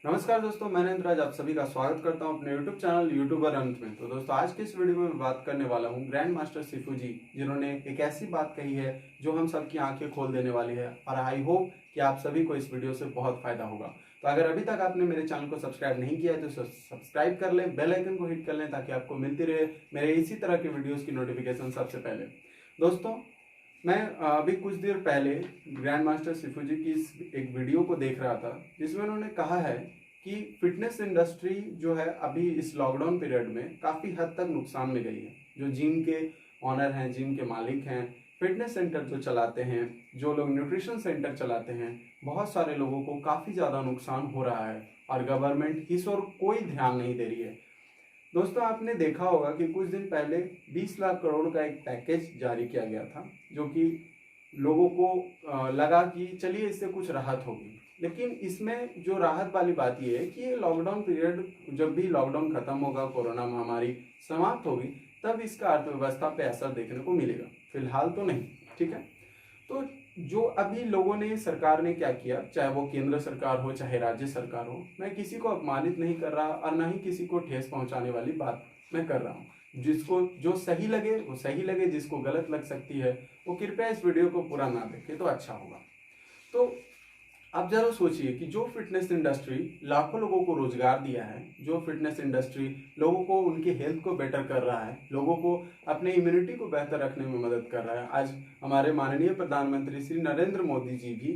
नमस्कार दोस्तों, मैं नरेंद्र आप सभी का स्वागत करता हूं अपने YouTube चैनल यूट्यूबर अंत में। तो दोस्तों, आज के इस वीडियो में मैं बात करने वाला हूं ग्रैंड मास्टर सिफू जी, जिन्होंने एक ऐसी बात कही है जो हम सबकी आंखें खोल देने वाली है। और आई होप कि आप सभी को इस वीडियो से बहुत फायदा होगा। तो अगर अभी तक आपने मेरे चैनल को सब्सक्राइब नहीं किया है तो सब्सक्राइब कर लें, बेल आइकन को हिट कर लें ताकि आपको मिलती रहे मेरे इसी तरह के वीडियोज की नोटिफिकेशन सबसे पहले। दोस्तों, मैं अभी कुछ देर पहले ग्रैंड मास्टर सिफू जी की एक वीडियो को देख रहा था, जिसमें उन्होंने कहा है कि फिटनेस इंडस्ट्री जो है अभी इस लॉकडाउन पीरियड में काफ़ी हद तक नुकसान में गई है। जो जिम के ऑनर हैं, जिम के मालिक हैं, फिटनेस सेंटर जो चलाते हैं, जो लोग न्यूट्रिशन सेंटर चलाते हैं, बहुत सारे लोगों को काफ़ी ज़्यादा नुकसान हो रहा है और गवर्नमेंट इस ओर कोई ध्यान नहीं दे रही है। दोस्तों, आपने देखा होगा कि कुछ दिन पहले 20 लाख करोड़ का एक पैकेज जारी किया गया था, जो कि लोगों को लगा कि चलिए इससे कुछ राहत होगी। लेकिन इसमें जो राहत वाली बात यह है कि ये लॉकडाउन पीरियड, जब भी लॉकडाउन खत्म होगा, कोरोना महामारी समाप्त होगी, तब इसका अर्थव्यवस्था पे असर देखने को मिलेगा। फिलहाल तो नहीं, ठीक है। तो जो अभी लोगों ने, सरकार ने क्या किया, चाहे वो केंद्र सरकार हो चाहे राज्य सरकार हो, मैं किसी को अपमानित नहीं कर रहा और ना ही किसी को ठेस पहुंचाने वाली बात मैं कर रहा हूँ। जिसको जो सही लगे वो सही लगे, जिसको गलत लग सकती है वो कृपया इस वीडियो को पूरा ना देखे तो अच्छा होगा। तो आप जरूर सोचिए कि जो फिटनेस इंडस्ट्री लाखों लोगों को रोजगार दिया है, जो फिटनेस इंडस्ट्री लोगों को उनके हेल्थ को बेटर कर रहा है, लोगों को अपने इम्यूनिटी को बेहतर रखने में मदद कर रहा है। आज हमारे माननीय प्रधानमंत्री श्री नरेंद्र मोदी जी भी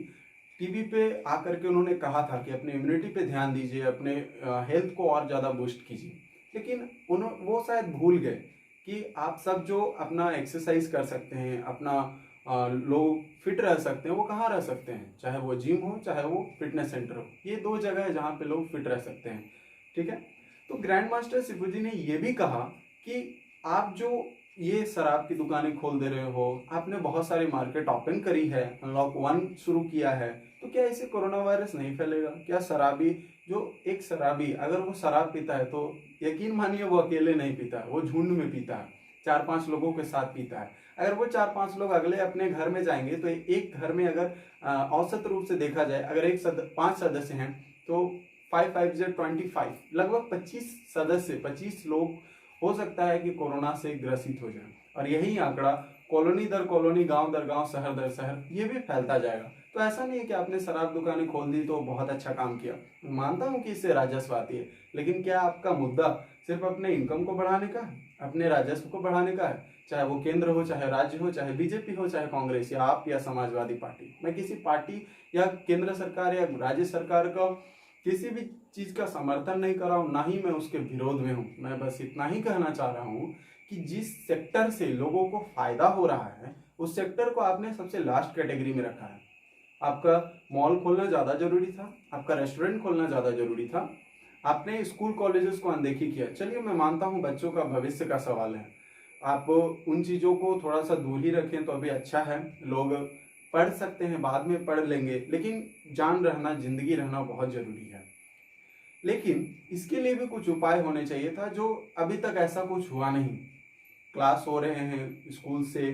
टीवी पे आकर के उन्होंने कहा था कि अपने इम्यूनिटी पे ध्यान दीजिए, अपने हेल्थ को और ज़्यादा बूस्ट कीजिए। लेकिन वो शायद भूल गए कि आप सब जो अपना एक्सरसाइज कर सकते हैं, अपना लोग फिट रह सकते हैं, वो कहाँ रह सकते हैं, चाहे वो जिम हो चाहे वो फिटनेस सेंटर हो। ये दो जगह है जहाँ पे लोग फिट रह सकते हैं, ठीक है। तो ग्रैंड मास्टर सिफू जी ने ये भी कहा कि आप जो ये शराब की दुकानें खोल दे रहे हो, आपने बहुत सारी मार्केट ओपन करी है, अनलॉक 1 शुरू किया है, तो क्या इससे कोरोना वायरस नहीं फैलेगा? क्या शराबी, जो एक शराबी अगर वो शराब पीता है तो यकीन मानिए वो अकेले नहीं पीता है, वो झुंड में पीता है, 4-5 लोगों के साथ पीता है। अगर वो 4-5 लोग अगले अपने घर में जाएंगे तो एक घर में अगर औसत रूप से देखा जाए, अगर 5 सदस्य हैं तो 5 5 से 25, लगभग 25 सदस्य, 25 लोग हो सकता है कि कोरोना से ग्रसित हो जाए। और यही आंकड़ा कॉलोनी दर कॉलोनी, गांव दर गांव, शहर दर शहर ये भी फैलता जाएगा। तो ऐसा नहीं है कि आपने शराब दुकानें खोल दी तो बहुत अच्छा काम किया। मानता हूं कि इससे राजस्व आती है, लेकिन क्या आपका मुद्दा सिर्फ अपने इनकम को बढ़ाने का है, अपने राजस्व को बढ़ाने का है? चाहे वो केंद्र हो, चाहे राज्य हो, चाहे बीजेपी हो, चाहे कांग्रेस या आप या समाजवादी पार्टी। मैं किसी पार्टी या केंद्र सरकार या राज्य सरकार का किसी भी चीज का समर्थन नहीं कर रहा हूं, ना ही मैं उसके विरोध में हूं। मैं बस इतना ही कहना चाह रहा हूं कि जिस सेक्टर से लोगों को फायदा हो रहा है, उस सेक्टर को आपने सबसे लास्ट कैटेगरी में रखा है। आपका मॉल खोलना ज्यादा जरूरी था, आपका रेस्टोरेंट खोलना ज्यादा जरूरी था, आपने स्कूल कॉलेजेस को अनदेखी किया। चलिए, मैं मानता हूं बच्चों का भविष्य का सवाल है, आप उन चीजों को थोड़ा सा दूर ही रखें तो अभी अच्छा है। लोग पढ़ सकते हैं, बाद में पढ़ लेंगे, लेकिन जान रहना, जिंदगी रहना बहुत जरूरी है। लेकिन इसके लिए भी कुछ उपाय होने चाहिए था, जो अभी तक ऐसा कुछ हुआ नहीं। क्लास हो रहे हैं स्कूल से,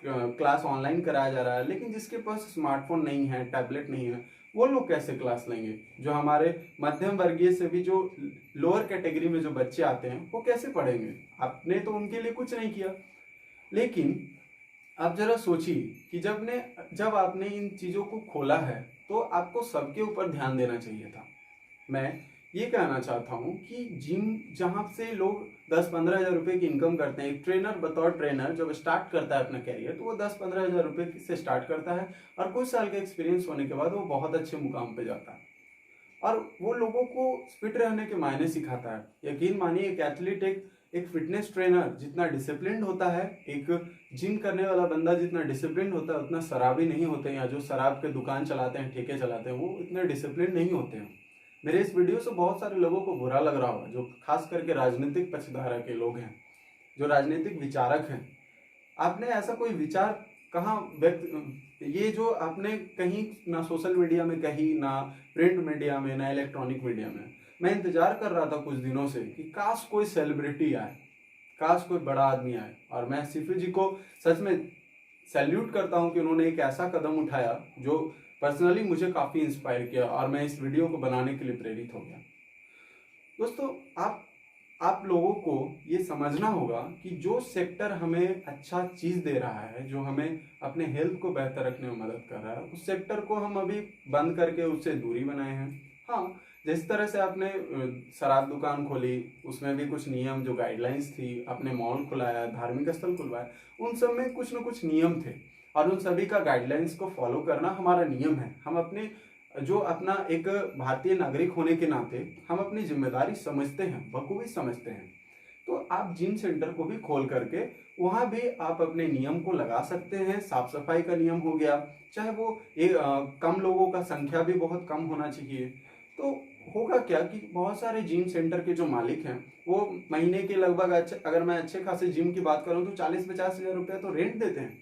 क्लास ऑनलाइन कराया जा रहा है, लेकिन जिसके पास स्मार्टफोन नहीं है, टैबलेट नहीं है, वो लोग कैसे क्लास लेंगे? जो हमारे मध्यम वर्गीय से भी जो लोअर कैटेगरी में जो बच्चे आते हैं, वो कैसे पढ़ेंगे? आपने तो उनके लिए कुछ नहीं किया। लेकिन आप जरा सोचिए कि जब आपने इन चीजों को खोला है तो आपको सबके ऊपर ध्यान देना चाहिए था। मैं ये कहना चाहता हूँ कि जिम जहाँ से लोग 10-15 हजार रुपए की इनकम करते हैं, एक ट्रेनर बतौर ट्रेनर जब स्टार्ट करता है अपना कैरियर, तो वो 10-15 हजार रुपए से स्टार्ट करता है और कुछ साल का एक्सपीरियंस होने के बाद वो बहुत अच्छे मुकाम पे जाता है और वो लोगों को फिट रहने के मायने सिखाता है। यकीन मानिए, एक एथलीट, एक फिटनेस ट्रेनर जितना डिसिप्लिन होता है, एक जिम करने वाला बंदा जितना डिसिप्लिन होता है, उतना शराबी नहीं होते हैं, या जो शराब के दुकान चलाते हैं, ठेके चलाते हैं, वो इतने डिसिप्लिन नहीं होते हैं। मेरे इस वीडियो से बहुत सारे लोगों को बुरा लग रहा होगा, जो खास करके राजनीतिक पक्षधारा के लोग हैं, जो राजनीतिक विचारक हैं। आपने ऐसा कोई विचार कहाँ व्यक्त, ये जो आपने कहीं ना सोशल मीडिया में कही, ना प्रिंट मीडिया में, ना इलेक्ट्रॉनिक मीडिया में। मैं इंतजार कर रहा था कुछ दिनों से कि काश कोई सेलिब्रिटी आए, काश कोई बड़ा आदमी आए और मैं सिफू जी को सच में सैल्यूट करता हूं कि उन्होंने एक ऐसा कदम उठाया जो पर्सनली मुझे काफ़ी इंस्पायर किया और मैं इस वीडियो को बनाने के लिए प्रेरित हो गया। दोस्तों, आप लोगों को ये समझना होगा कि जो सेक्टर हमें अच्छा चीज़ दे रहा है, जो हमें अपने हेल्थ को बेहतर रखने में मदद कर रहा है, उस सेक्टर को हम अभी बंद करके उससे दूरी बनाए हैं। हाँ, जिस तरह से आपने शराब दुकान खोली, उसमें भी कुछ नियम जो गाइडलाइंस थी, आपने मॉल खुलाया, धार्मिक स्थल खुलवाया, उन सब में कुछ न कुछ नियम थे और उन सभी का गाइडलाइंस को फॉलो करना हमारा नियम है। हम अपने जो अपना एक भारतीय नागरिक होने के नाते हम अपनी जिम्मेदारी समझते हैं, बखूबी समझते हैं। तो आप जिम सेंटर को भी खोल करके वहां भी आप अपने नियम को लगा सकते हैं। साफ सफाई का नियम हो गया, चाहे वो कम लोगों का संख्या भी बहुत कम होना चाहिए। तो होगा क्या कि बहुत सारे जिम सेंटर के जो मालिक हैं वो महीने के लगभग अगर मैं अच्छे खासे जिम की बात करूं तो 40-50 हजार रुपया तो रेंट देते हैं।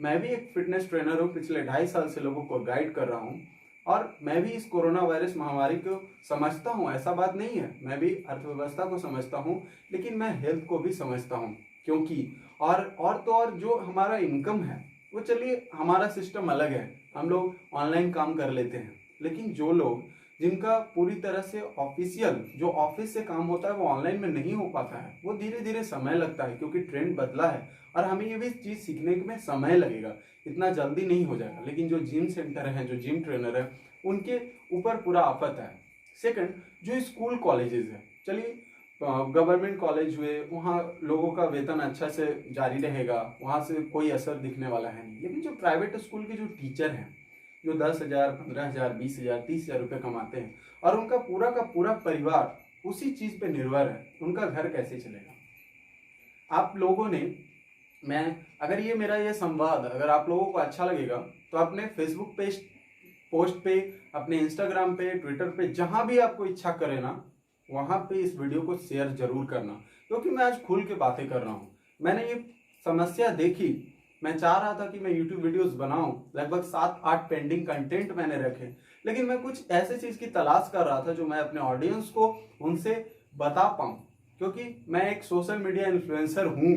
मैं भी एक फिटनेस ट्रेनर हूँ, पिछले 2.5 साल से लोगों को गाइड कर रहा हूँ और मैं भी इस कोरोना वायरस महामारी को समझता हूँ, ऐसा बात नहीं है। मैं भी अर्थव्यवस्था को समझता हूँ, लेकिन मैं हेल्थ को भी समझता हूँ, क्योंकि और जो हमारा इनकम है वो, चलिए हमारा सिस्टम अलग है, हम लोग ऑनलाइन काम कर लेते हैं, लेकिन जो लोग जिनका पूरी तरह से ऑफिशियल जो ऑफिस से काम होता है वो ऑनलाइन में नहीं हो पाता है, वो धीरे धीरे समय लगता है क्योंकि ट्रेंड बदला है और हमें ये भी चीज़ सीखने में समय लगेगा, इतना जल्दी नहीं हो जाएगा। लेकिन जो जिम सेंटर हैं, जो जिम ट्रेनर है, उनके ऊपर पूरा आफत है। सेकंड, जो स्कूल कॉलेजेस है, चलिए गवर्नमेंट कॉलेज हुए, वहाँ लोगों का वेतन अच्छा से जारी रहेगा, वहाँ से कोई असर दिखने वाला है नहीं। लेकिन जो प्राइवेट स्कूल के जो टीचर हैं, जो 10,000, 15,000, 20,000, 30,000 रुपये कमाते हैं और उनका पूरा का पूरा परिवार उसी चीज़ पे निर्भर है, उनका घर कैसे चलेगा? आप लोगों ने अगर ये मेरा ये संवाद अगर आप लोगों को अच्छा लगेगा तो अपने फेसबुक पे पोस्ट पे, अपने इंस्टाग्राम पे, ट्विटर पे, जहां भी आपको इच्छा करे ना, वहां पे इस वीडियो को शेयर जरूर करना, क्योंकि मैं आज खुल के बातें कर रहा हूँ। मैंने ये समस्या देखी, मैं चाह रहा था कि मैं यूट्यूब वीडियोस बनाऊं, लगभग 7-8 पेंडिंग कंटेंट मैंने रखे, लेकिन मैं कुछ ऐसे चीज की तलाश कर रहा था जो मैं अपने ऑडियंस को उनसे बता पाऊं, क्योंकि मैं एक सोशल मीडिया इन्फ्लुएंसर हूं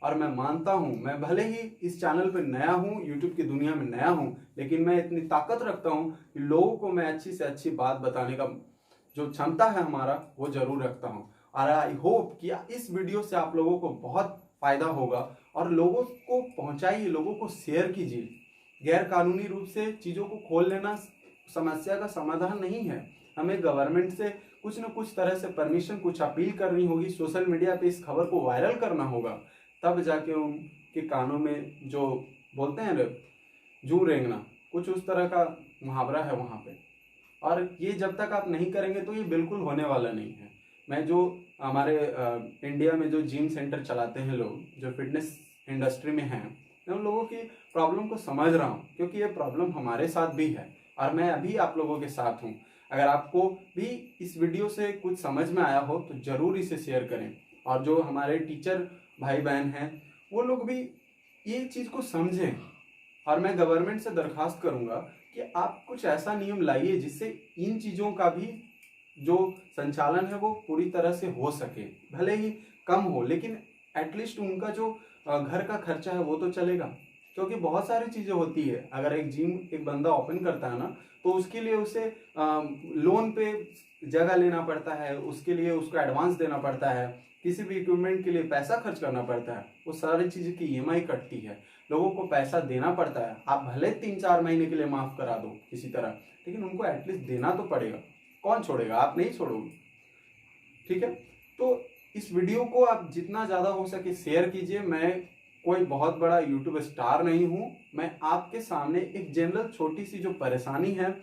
और मैं मानता हूं, मैं भले ही इस चैनल पर नया हूं, यूट्यूब की दुनिया में नया हूं, लेकिन मैं इतनी ताकत रखता हूं कि लोगों को मैं अच्छी से अच्छी बात बताने का जो क्षमता है हमारा, वो जरूर रखता हूं। और आई होप कि इस वीडियो से आप लोगों को बहुत फायदा होगा और लोगों को पहुंचाइए, लोगों को शेयर कीजिए। गैर कानूनी रूप से चीजों को खोल लेना समस्या का समाधान नहीं है। हमें गवर्नमेंट से कुछ न कुछ तरह से परमिशन, कुछ अपील करनी होगी, सोशल मीडिया पे इस खबर को वायरल करना होगा, तब जाके उनके कानों में जो बोलते हैं जू रेंगना, कुछ उस तरह का मुहावरा है वहाँ पे। और ये जब तक आप नहीं करेंगे तो ये बिल्कुल होने वाला नहीं है। मैं जो हमारे इंडिया में जो जिम सेंटर चलाते हैं लोग, जो फिटनेस इंडस्ट्री में हैं, मैं उन लोगों की प्रॉब्लम को समझ रहा हूँ, क्योंकि ये प्रॉब्लम हमारे साथ भी है और मैं अभी आप लोगों के साथ हूँ। अगर आपको भी इस वीडियो से कुछ समझ में आया हो तो जरूर इसे शेयर करें। और जो हमारे टीचर भाई बहन हैं, वो लोग भी ये चीज़ को समझें। और मैं गवर्नमेंट से दरखास्त करूंगा कि आप कुछ ऐसा नियम लाइए जिससे इन चीज़ों का भी जो संचालन है वो पूरी तरह से हो सके, भले ही कम हो, लेकिन एटलीस्ट उनका जो घर का खर्चा है वो तो चलेगा। क्योंकि बहुत सारी चीज़ें होती है, अगर एक जिम एक बंदा ओपन करता है ना, तो उसके लिए उसे लोन पे जगह लेना पड़ता है, उसके लिए उसको एडवांस देना पड़ता है, किसी भी इक्विपमेंट के लिए पैसा खर्च करना पड़ता है, वो सारी चीज़ें की ईएमआई कटती है, लोगों को पैसा देना पड़ता है। आप भले 3-4 महीने के लिए माफ़ करा दो किसी तरह, लेकिन उनको एटलीस्ट देना तो पड़ेगा। कौन छोड़ेगा? आप नहीं छोड़ोगे, ठीक है? तो इस वीडियो को आप जितना ज़्यादा हो सके शेयर कीजिए। मैं कोई बहुत बड़ा यूट्यूब स्टार नहीं हूँ, मैं आपके सामने एक जनरल छोटी सी जो परेशानी है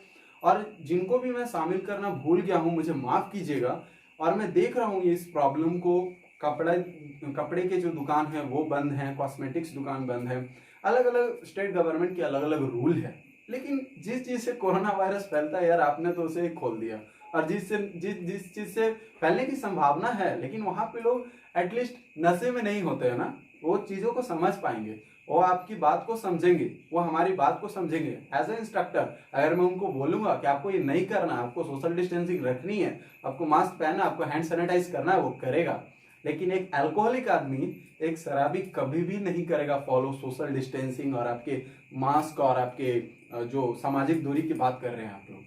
और जिनको भी मैं शामिल करना भूल गया हूँ, मुझे माफ़ कीजिएगा। और मैं देख रहा हूँ इस प्रॉब्लम को, कपड़े के जो दुकान है वो बंद हैं, कॉस्मेटिक्स दुकान बंद है, अलग अलग स्टेट गवर्नमेंट के अलग अलग रूल है, लेकिन जिस चीज़ से कोरोना वायरस फैलता है यार, आपने तो उसे खोल दिया। और जिस चीज़ से फैलने की संभावना है, लेकिन वहाँ पे लोग एटलीस्ट नशे में नहीं होते हैं ना, वो चीज़ों को समझ पाएंगे, वो आपकी बात को समझेंगे, वो हमारी बात को समझेंगे। एज ए इंस्ट्रक्टर अगर मैं उनको बोलूंगा कि आपको ये नहीं करना, आपको सोशल डिस्टेंसिंग रखनी है, आपको मास्क पहनना, आपको हैंड सैनिटाइज करना है, वो करेगा। लेकिन एक अल्कोहलिक आदमी, एक शराबी कभी भी नहीं करेगा फॉलो सोशल डिस्टेंसिंग और आपके मास्क और आपके जो सामाजिक दूरी की बात कर रहे हैं आप लोग।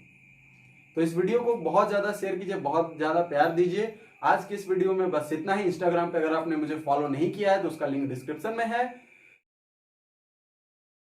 तो इस वीडियो को बहुत ज्यादा शेयर कीजिए, बहुत ज्यादा प्यार दीजिए। आज की इस वीडियो में बस इतना ही। इंस्टाग्राम पे अगर आपने मुझे फॉलो नहीं किया है तो उसका लिंक डिस्क्रिप्शन में है।